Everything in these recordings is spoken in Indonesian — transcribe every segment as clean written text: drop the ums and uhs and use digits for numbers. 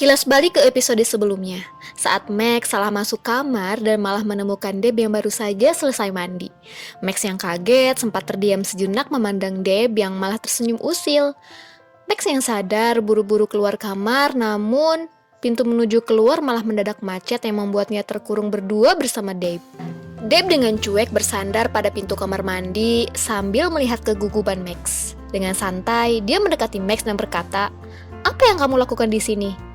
Kilas balik ke episode sebelumnya, saat Max salah masuk kamar dan malah menemukan Deb yang baru saja selesai mandi. Max yang kaget sempat terdiam sejenak memandang Deb yang malah tersenyum usil. Max yang sadar buru-buru keluar kamar, namun pintu menuju keluar malah mendadak macet yang membuatnya terkurung berdua bersama Deb. Deb dengan cuek bersandar pada pintu kamar mandi sambil melihat kegugupan Max. Dengan santai, dia mendekati Max dan berkata, "Apa yang kamu lakukan di sini?"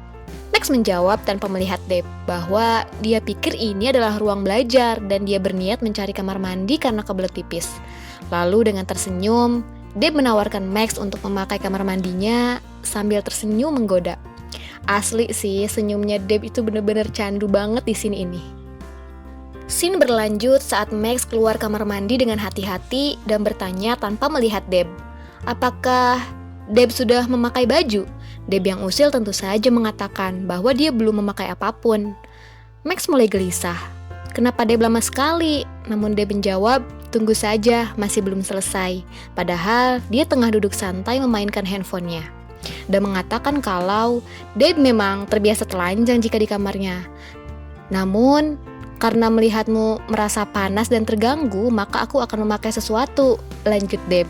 Max menjawab tanpa melihat Deb bahwa dia pikir ini adalah ruang belajar dan dia berniat mencari kamar mandi karena kebelet pipis. Lalu dengan tersenyum, Deb menawarkan Max untuk memakai kamar mandinya sambil tersenyum menggoda. Asli sih, senyumnya Deb itu bener-bener candu banget di sini ini. Scene berlanjut saat Max keluar kamar mandi dengan hati-hati dan bertanya tanpa melihat Deb. Apakah Deb sudah memakai baju? Deb yang usil tentu saja mengatakan bahwa dia belum memakai apapun. Max mulai gelisah. Kenapa Deb lama sekali? Namun Deb menjawab, tunggu saja, masih belum selesai. Padahal dia tengah duduk santai memainkan handphonenya. Dan mengatakan kalau Deb memang terbiasa telanjang jika di kamarnya. Namun, karena melihatmu merasa panas dan terganggu, maka aku akan memakai sesuatu, lanjut Deb.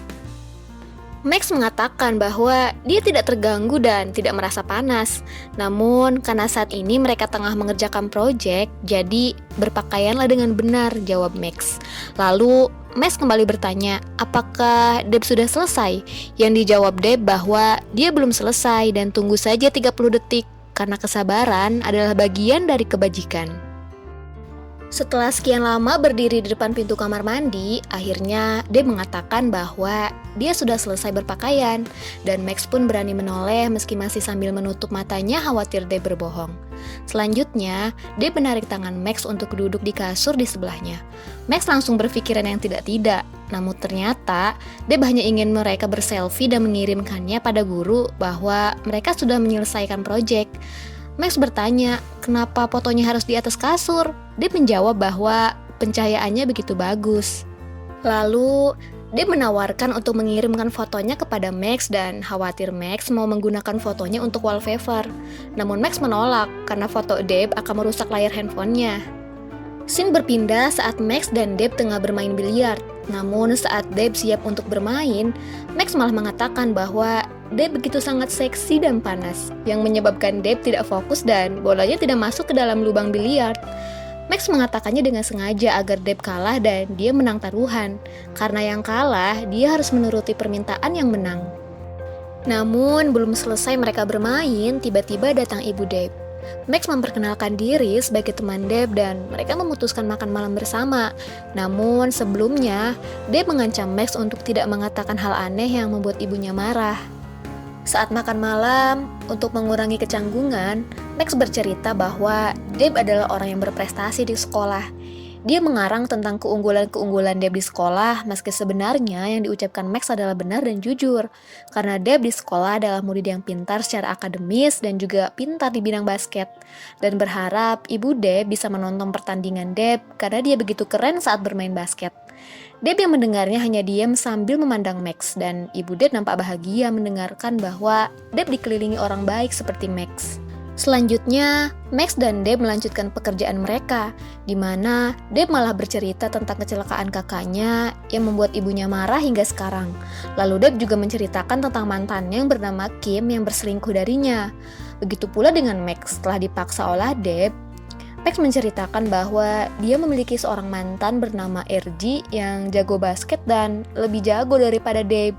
Max mengatakan bahwa dia tidak terganggu dan tidak merasa panas. Namun, karena saat ini mereka tengah mengerjakan proyek, jadi berpakaianlah dengan benar, jawab Max. Lalu, Max kembali bertanya, apakah Deb sudah selesai? Yang dijawab Deb bahwa dia belum selesai dan tunggu saja 30 detik, karena kesabaran adalah bagian dari kebajikan. Setelah sekian lama berdiri di depan pintu kamar mandi, akhirnya Deb mengatakan bahwa dia sudah selesai berpakaian, dan Max pun berani menoleh meski masih sambil menutup matanya khawatir Deb berbohong. Selanjutnya, Deb menarik tangan Max untuk duduk di kasur di sebelahnya. Max langsung berpikiran yang tidak-tidak, namun ternyata Deb hanya ingin mereka berselfie dan mengirimkannya pada guru bahwa mereka sudah menyelesaikan proyek. Max bertanya, kenapa fotonya harus di atas kasur? Deb menjawab bahwa pencahayaannya begitu bagus. Lalu, Deb menawarkan untuk mengirimkan fotonya kepada Max dan khawatir Max mau menggunakan fotonya untuk wallpaper. Namun Max menolak karena foto Deb akan merusak layar handphonenya. Scene berpindah saat Max dan Deb tengah bermain biliar. Namun saat Deb siap untuk bermain, Max malah mengatakan bahwa Deb begitu sangat seksi dan panas, yang menyebabkan Deb tidak fokus dan bolanya tidak masuk ke dalam lubang biliar. Max mengatakannya dengan sengaja agar Deb kalah dan dia menang taruhan. Karena yang kalah, dia harus menuruti permintaan yang menang. Namun, belum selesai mereka bermain, tiba-tiba datang ibu Deb. Max memperkenalkan diri sebagai teman Deb dan mereka memutuskan makan malam bersama. Namun sebelumnya, Deb mengancam Max untuk tidak mengatakan hal aneh yang membuat ibunya marah. Saat makan malam, untuk mengurangi kecanggungan, Max bercerita bahwa Deb adalah orang yang berprestasi di sekolah. Dia mengarang tentang keunggulan-keunggulan Deb di sekolah, meski sebenarnya yang diucapkan Max adalah benar dan jujur. Karena Deb di sekolah adalah murid yang pintar secara akademis dan juga pintar di bidang basket. Dan berharap ibu Deb bisa menonton pertandingan Deb karena dia begitu keren saat bermain basket. Deb yang mendengarnya hanya diam sambil memandang Max, dan ibu Deb nampak bahagia mendengarkan bahwa Deb dikelilingi orang baik seperti Max. Selanjutnya, Max dan Deb melanjutkan pekerjaan mereka, di mana Deb malah bercerita tentang kecelakaan kakaknya yang membuat ibunya marah hingga sekarang. Lalu Deb juga menceritakan tentang mantannya yang bernama Kim yang berselingkuh darinya. Begitu pula dengan Max, setelah dipaksa oleh Deb, Max menceritakan bahwa dia memiliki seorang mantan bernama RG yang jago basket dan lebih jago daripada Deb.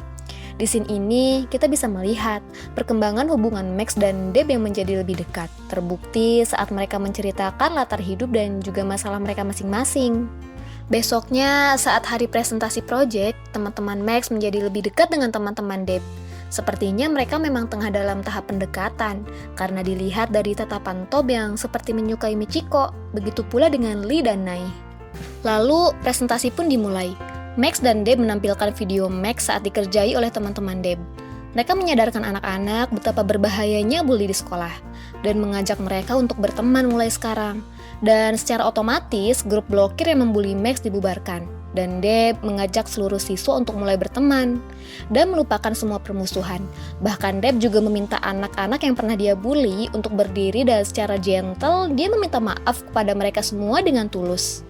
Di scene ini, kita bisa melihat perkembangan hubungan Max dan Deb yang menjadi lebih dekat. Terbukti saat mereka menceritakan latar hidup dan juga masalah mereka masing-masing. Besoknya, saat hari presentasi proyek, teman-teman Max menjadi lebih dekat dengan teman-teman Deb. Sepertinya mereka memang tengah dalam tahap pendekatan, karena dilihat dari tatapan Tob yang seperti menyukai Michiko, begitu pula dengan Lee dan Nai. Lalu, presentasi pun dimulai. Max dan Deb menampilkan video Max saat dikerjai oleh teman-teman Deb. Mereka menyadarkan anak-anak betapa berbahayanya bully di sekolah, dan mengajak mereka untuk berteman mulai sekarang. Dan secara otomatis, grup blokir yang membuli Max dibubarkan. Dan Deb mengajak seluruh siswa untuk mulai berteman dan melupakan semua permusuhan. Bahkan Deb juga meminta anak-anak yang pernah dia bully untuk berdiri dan secara gentle dia meminta maaf kepada mereka semua dengan tulus.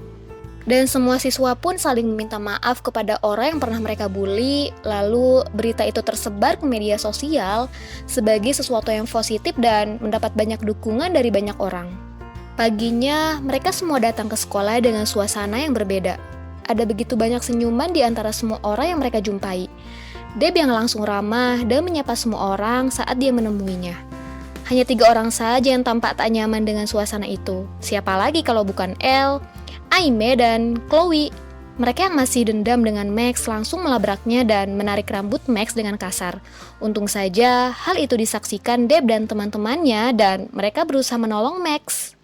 Dan semua siswa pun saling meminta maaf kepada orang yang pernah mereka bully, lalu berita itu tersebar ke media sosial sebagai sesuatu yang positif dan mendapat banyak dukungan dari banyak orang. Paginya, mereka semua datang ke sekolah dengan suasana yang berbeda. Ada begitu banyak senyuman di antara semua orang yang mereka jumpai. Deb yang langsung ramah dan menyapa semua orang saat dia menemuinya. Hanya 3 orang saja yang tampak tak nyaman dengan suasana itu. Siapa lagi kalau bukan Elle, Aimee, dan Chloe. Mereka yang masih dendam dengan Max langsung melabraknya dan menarik rambut Max dengan kasar. Untung saja hal itu disaksikan Deb dan teman-temannya dan mereka berusaha menolong Max.